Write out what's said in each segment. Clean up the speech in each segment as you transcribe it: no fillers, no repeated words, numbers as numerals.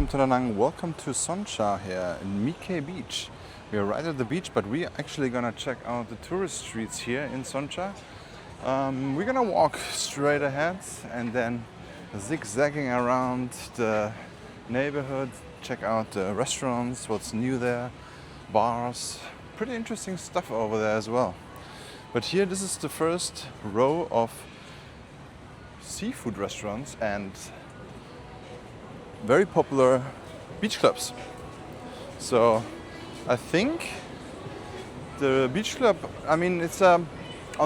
welcome to Da Nang. Welcome to Soncha here in My Khe Beach. We are right at the beach, but we're actually gonna check out the tourist streets here in Soncha. We're gonna walk straight ahead and then zigzagging around the neighborhood, check out the restaurants, what's new there, bars. Pretty interesting stuff over there as well. But here, this is the first row of seafood restaurants and very popular beach clubs. So I think the beach club, it's on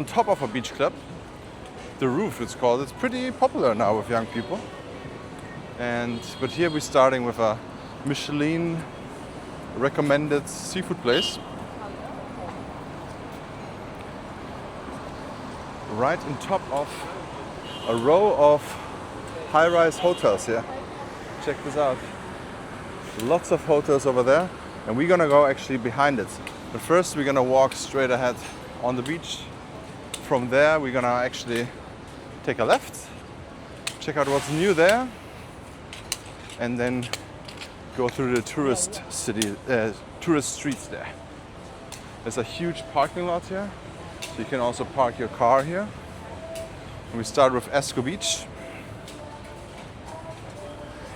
top of a beach club. The roof, it's called. It's pretty popular now with young people. But here we're starting with a Michelin recommended seafood place. Right on top of a row of high-rise hotels here. Check this out. Lots of hotels over there, and we're gonna go actually behind it. But first we're gonna walk straight ahead on the beach. From there we're gonna actually take a left, check out what's new there, and then go through the tourist streets there. There's a huge parking lot here, so you can also park your car here. And we start with Khe Beach.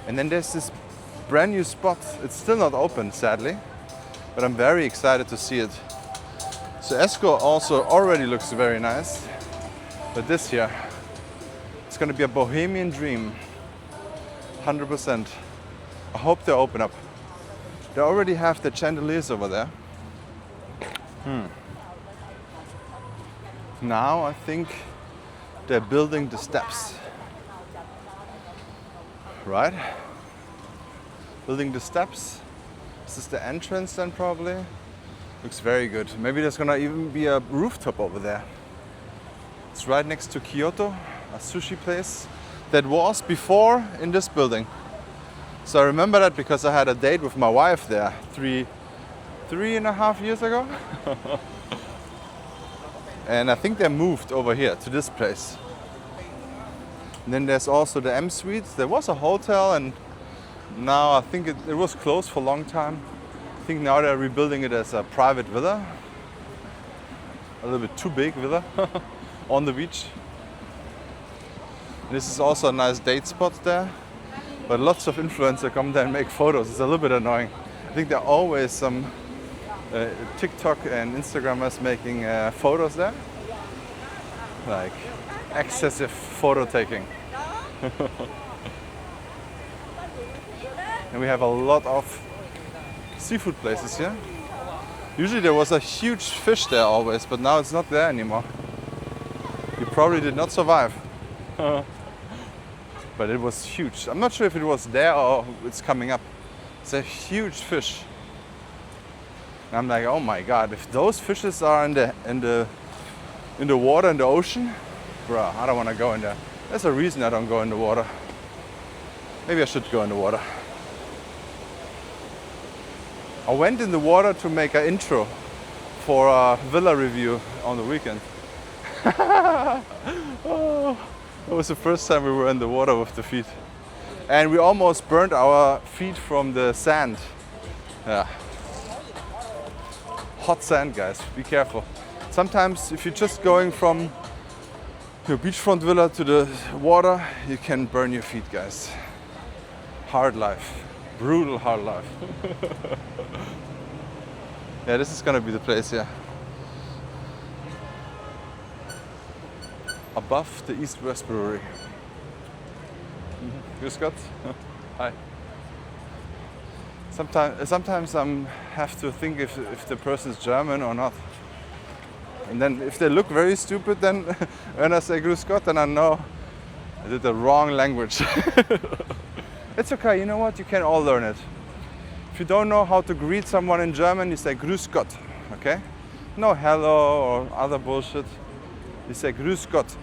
And then there's this brand new spot. It's still not open, sadly, but I'm very excited to see it. So Esco also already looks very nice, but this here, it's gonna be a bohemian dream, 100%. I hope they open up. They already have the chandeliers over there. Now I think they're building the steps. Right? Building the steps. This is the entrance then probably. Looks very good. Maybe there's gonna even be a rooftop over there. It's right next to Kyoto, a sushi place that was before in this building. So I remember that because I had a date with my wife there three and a half years ago. And I think they moved over here to this place. And then there's also the M Suites. There was a hotel, and now I think it was closed for a long time. I think now they're rebuilding it as a private villa. A little bit too big villa on the beach. And this is also a nice date spot there. But lots of influencers come there and make photos. It's a little bit annoying. I think there are always some TikTok and Instagrammers making photos there. Like excessive photo taking. And we have a lot of seafood places here. Usually there was a huge fish there always, but now it's not there anymore. You probably did not survive. But it was huge. I'm not sure if it was there or it's coming up. It's a huge fish. And I'm like, oh my god, if those fishes are in the water, in the ocean, bro, I don't want to go in there. There's a reason I don't go in the water. Maybe I should go in the water. I went in the water to make an intro for a villa review on the weekend. Oh, it was the first time we were in the water with the feet. And we almost burned our feet from the sand. Yeah. Hot sand, guys, be careful. Sometimes if you're just going from your beachfront villa to the water, you can burn your feet, guys. Hard life, brutal hard life. Yeah, this is gonna be the place here. Above the East-West Brewery. Grüß Gott. Hi. Sometimes I have to think if the person is German or not. And then if they look very stupid, then when I say Grüß Gott, then I know I did the wrong language. It's okay, you know what? You can all learn it. If you don't know how to greet someone in German, you say Grüß Gott, okay? No hello or other bullshit. You say Grüß Gott.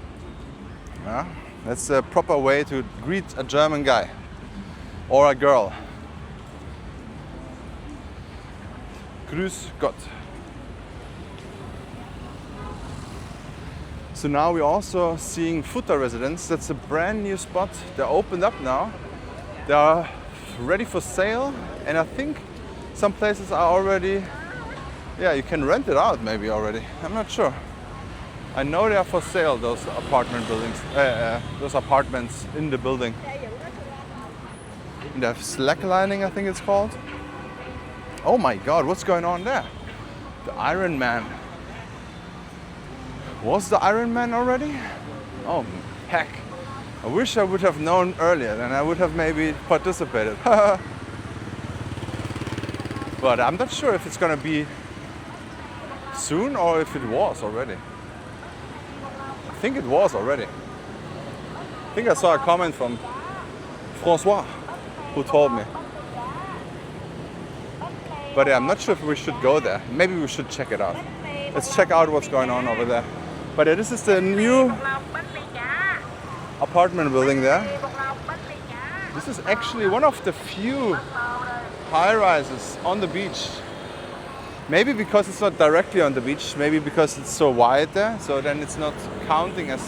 Yeah? That's a proper way to greet a German guy or a girl. Grüß Gott. So now we're also seeing Futter Residence. That's a brand new spot. They're opened up now. There are ready for sale, and I think some places are already, yeah, you can rent it out maybe already. I'm not sure. I know they are for sale, those apartment buildings, those apartments in the building. And they have slacklining, I think it's called. Oh my God, what's going on there? The Iron Man. Was the Iron Man already? Oh heck. I wish I would have known earlier, then I would have maybe participated. But I'm not sure if it's gonna be soon or if it was already. I think it was already. I think I saw a comment from Francois who told me. But yeah, I'm not sure if we should go there. Maybe we should check it out. Let's check out what's going on over there. But yeah, this is the new apartment building there. This is actually one of the few high-rises on the beach. Maybe because it's not directly on the beach, maybe because it's so wide there, so then it's not counting as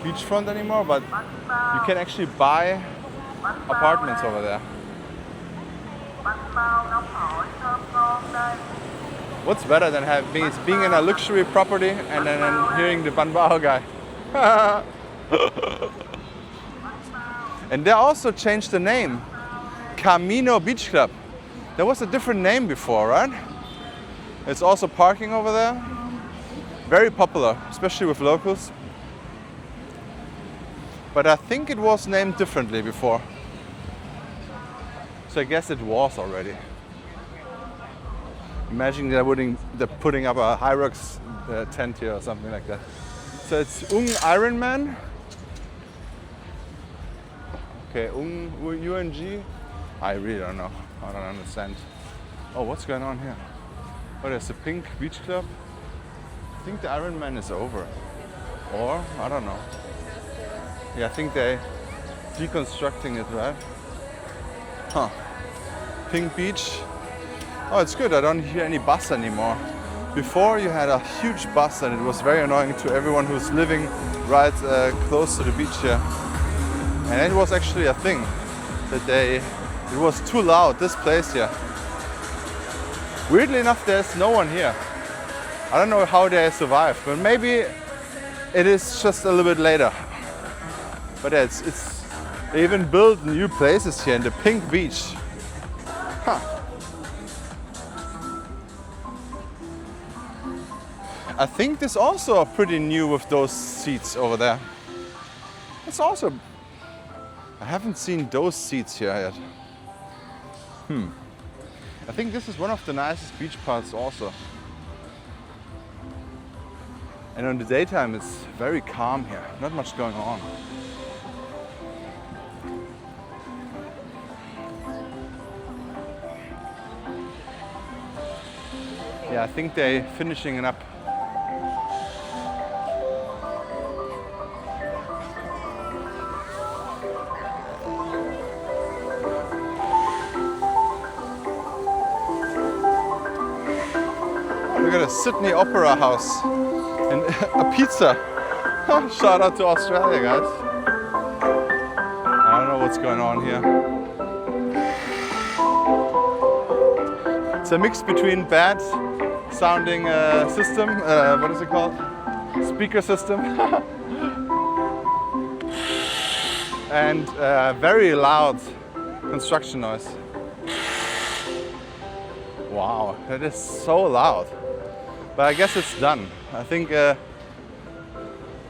beachfront anymore, but you can actually buy apartments over there. What's better than being in a luxury property and then hearing the Ban Bao guy? And they also changed the name. Camino Beach Club. There was a different name before, right? It's also parking over there. Very popular, especially with locals. But I think it was named differently before. So I guess it was already. Imagine they're putting up a Hyrox tent here or something like that. So it's Iron Man. Okay, UNG. I really don't know. I don't understand. Oh, what's going on here? Oh, there's a pink beach club. I think the Iron Man is over. Or, I don't know. Yeah, I think they're deconstructing it, right? Huh. Pink beach. Oh, it's good. I don't hear any bus anymore. Before you had a huge bus and it was very annoying to everyone who's living right close to the beach here. And it was actually a thing that it was too loud, this place here. Weirdly enough, there's no one here. I don't know how they survived, but maybe it is just a little bit later. But yeah, they even built new places here in the pink beach. Huh. I think this also pretty new with those seats over there. It's also, I haven't seen those seats here yet. I think this is one of the nicest beach parts also. And in the daytime it's very calm here, not much going on. Yeah, I think they're finishing it up. Look at a Sydney Opera House and a pizza. Shout out to Australia, guys. I don't know what's going on here. It's a mix between bad sounding system, what is it called? Speaker system. And very loud construction noise. Wow, that is so loud. But I guess it's done. I think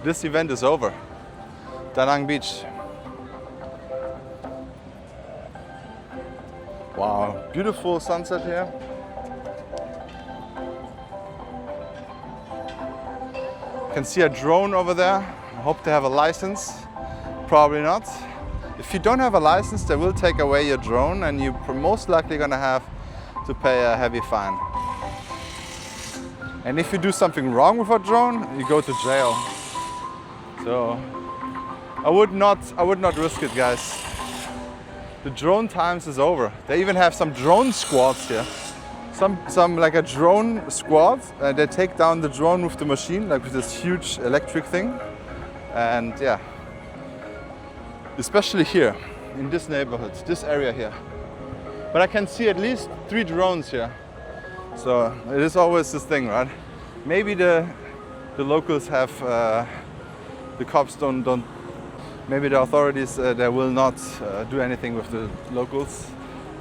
this event is over. Da Nang Beach. Wow, beautiful sunset here. You can see a drone over there. I hope they have a license. Probably not. If you don't have a license, they will take away your drone and you're most likely gonna have to pay a heavy fine. And if you do something wrong with a drone, you go to jail. So I would not risk it, guys. The drone times is over. They even have some drone squads here. Some like a drone squad. They take down the drone with the machine, like with this huge electric thing. And yeah, especially here in this neighborhood, this area here. But I can see at least 3 drones here. So it is always this thing, right? Maybe the locals have, the cops don't maybe the authorities, they will not do anything with the locals,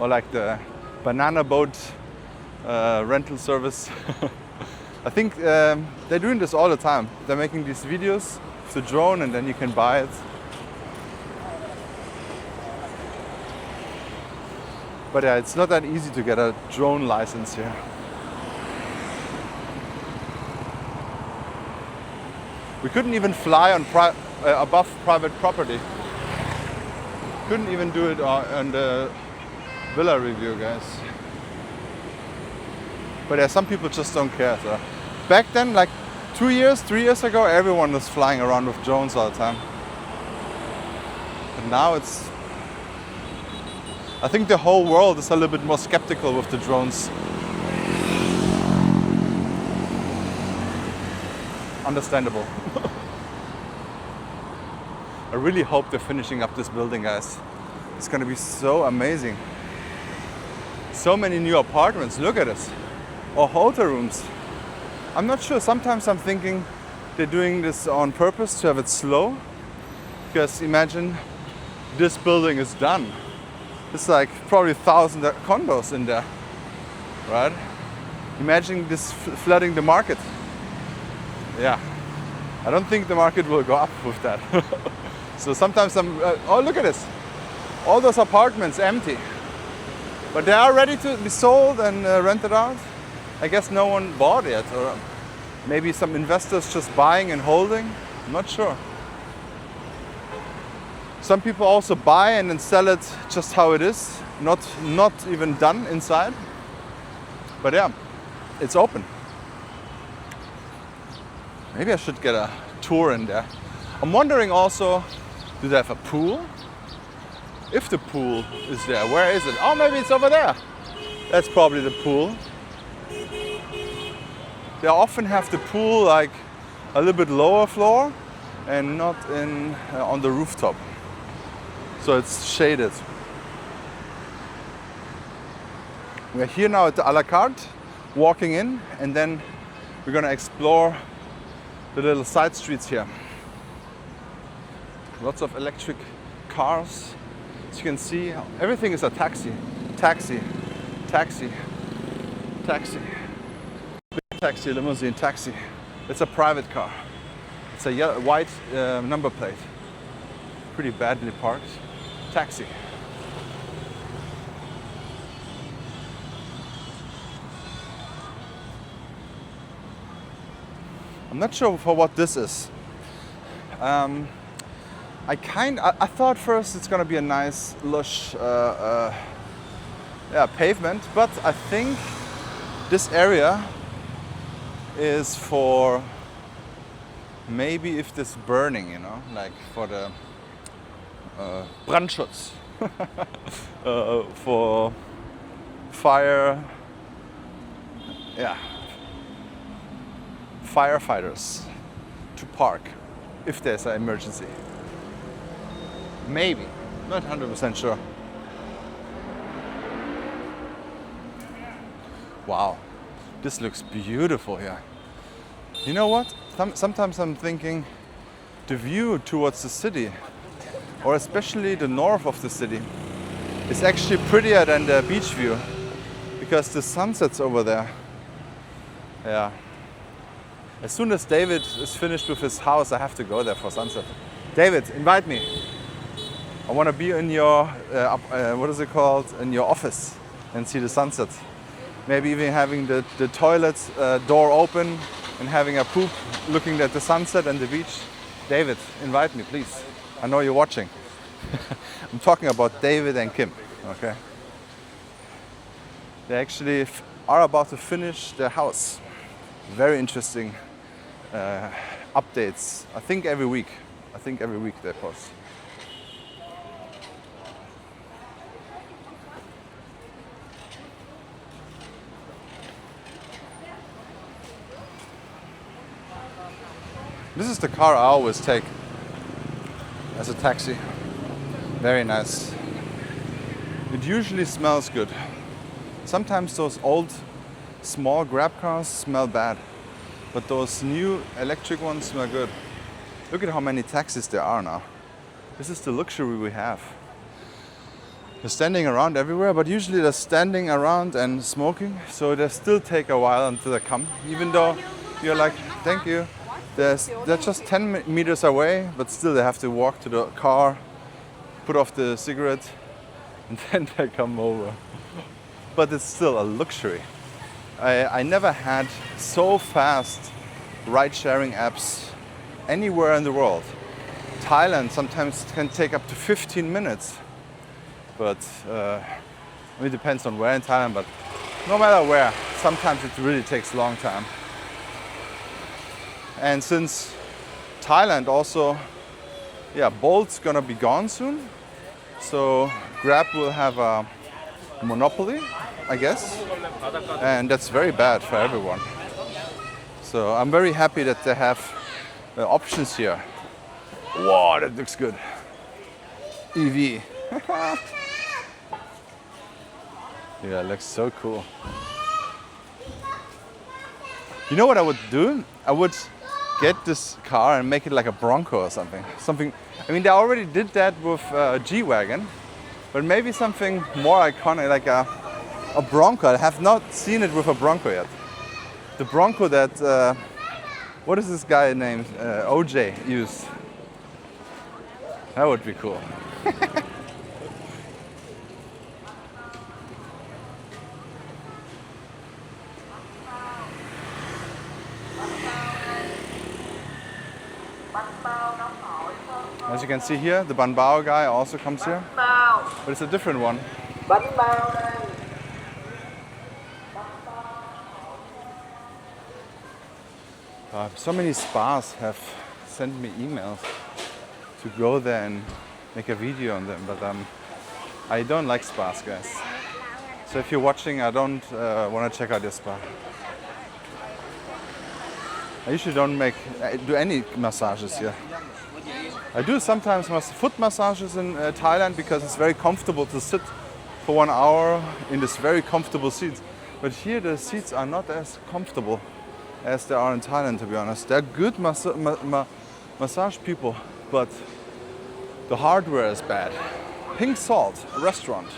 or like the banana boat rental service. I think they're doing this all the time. They're making these videos with the drone and then you can buy it. But yeah, it's not that easy to get a drone license here. We couldn't even fly on above private property. Couldn't even do it on the villa review, guys. But yeah, some people just don't care. So back then, like 3 years ago, everyone was flying around with drones all the time. But now it's, I think the whole world is a little bit more skeptical with the drones. Understandable. I really hope they're finishing up this building, guys. It's gonna be so amazing. So many new apartments, look at this. Or hotel rooms. I'm not sure, sometimes I'm thinking they're doing this on purpose to have it slow. Because imagine this building is done. It's like probably 1,000 condos in there, right? Imagine this flooding the market. Yeah, I don't think the market will go up with that. So sometimes I'm, oh look at this. All those apartments empty. But they are ready to be sold and rented out. I guess no one bought yet, or maybe some investors just buying and holding. I'm not sure. Some people also buy and then sell it just how it is, not even done inside. But yeah, it's open. Maybe I should get a tour in there. I'm wondering also, do they have a pool? If the pool is there, where is it? Oh, maybe it's over there. That's probably the pool. They often have the pool like a little bit lower floor and not on the rooftop. So it's shaded. We're here now at the a la carte, walking in, and then we're gonna explore the little side streets here. Lots of electric cars. As you can see, everything is a taxi. Taxi, taxi, taxi. Big taxi, limousine, taxi. It's a private car. It's a yellow, white number plate. Pretty badly parked. Taxi. I'm not sure for what this is. I thought first it's gonna be a nice lush pavement, but I think this area is for maybe if this burning, you know, like for the Brandschutz, for fire, firefighters to park if there's an emergency. Maybe, not 100% sure. Wow, this looks beautiful here. You know what? Sometimes I'm thinking the view towards the city, or especially the north of the city, is actually prettier than the beach view, because the sunset's over there. Yeah. As soon as David is finished with his house, I have to go there for sunset. David, invite me. I want to be in your, what is it called, in your office and see the sunset. Maybe even having the toilet door open and having a poop looking at the sunset and the beach. David, invite me, please. I know you're watching. I'm talking about David and Kim, okay? They actually are about to finish their house. Very interesting updates. I think every week they post. This is the car I always take as a taxi. Very nice. It usually smells good. Sometimes those old small grab cars smell bad, but those new electric ones smell good. Look at how many taxis there are now. This is the luxury we have. They're standing around everywhere, but usually they're standing around and smoking, so they still take a while until they come, even though you're like, thank you. They're just 10 meters away, but still they have to walk to the car, put off the cigarette, and then they come over. But it's still a luxury. I never had so fast ride-sharing apps anywhere in the world. Thailand sometimes can take up to 15 minutes. But it depends on where in Thailand, but no matter where, sometimes it really takes a long time. And since Thailand also, Bolt's gonna be gone soon, so Grab will have a monopoly, I guess, and that's very bad for everyone. So I'm very happy that they have options here. Wow, that looks good. EV. Yeah, it looks so cool. You know what I would do? I would get this car and make it like a Bronco or something. I mean, they already did that with G-Wagon, but maybe something more iconic, like a Bronco. I have not seen it with a Bronco yet. The Bronco that, what is this guy named? OJ used. That would be cool. As you can see here, the Ban Bao guy also comes here, but it's a different one. So many spas have sent me emails to go there and make a video on them, but I don't like spas, guys. So if you're watching, I don't want to check out your spa. I usually don't do any massages here. I do sometimes foot massages in Thailand because it's very comfortable to sit for 1 hour in this very comfortable seats. But here the seats are not as comfortable as they are in Thailand, to be honest. They're good massage people, but the hardware is bad. Pink Salt, a restaurant.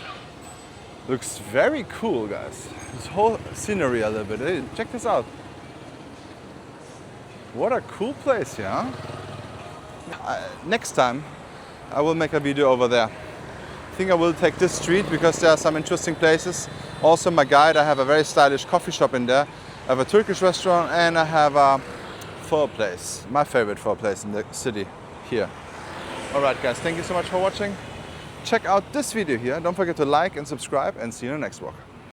Looks very cool, guys. This whole scenery a little bit. Hey, check this out. What a cool place, yeah? Next time I will make a video over there. I think I will take this street because there are some interesting places. Also my guide, I have a very stylish coffee shop in there. I have a Turkish restaurant and I have a pho place. My favorite pho place in the city here. Alright guys, thank you so much for watching. Check out this video here. Don't forget to like and subscribe and see you in the next walk.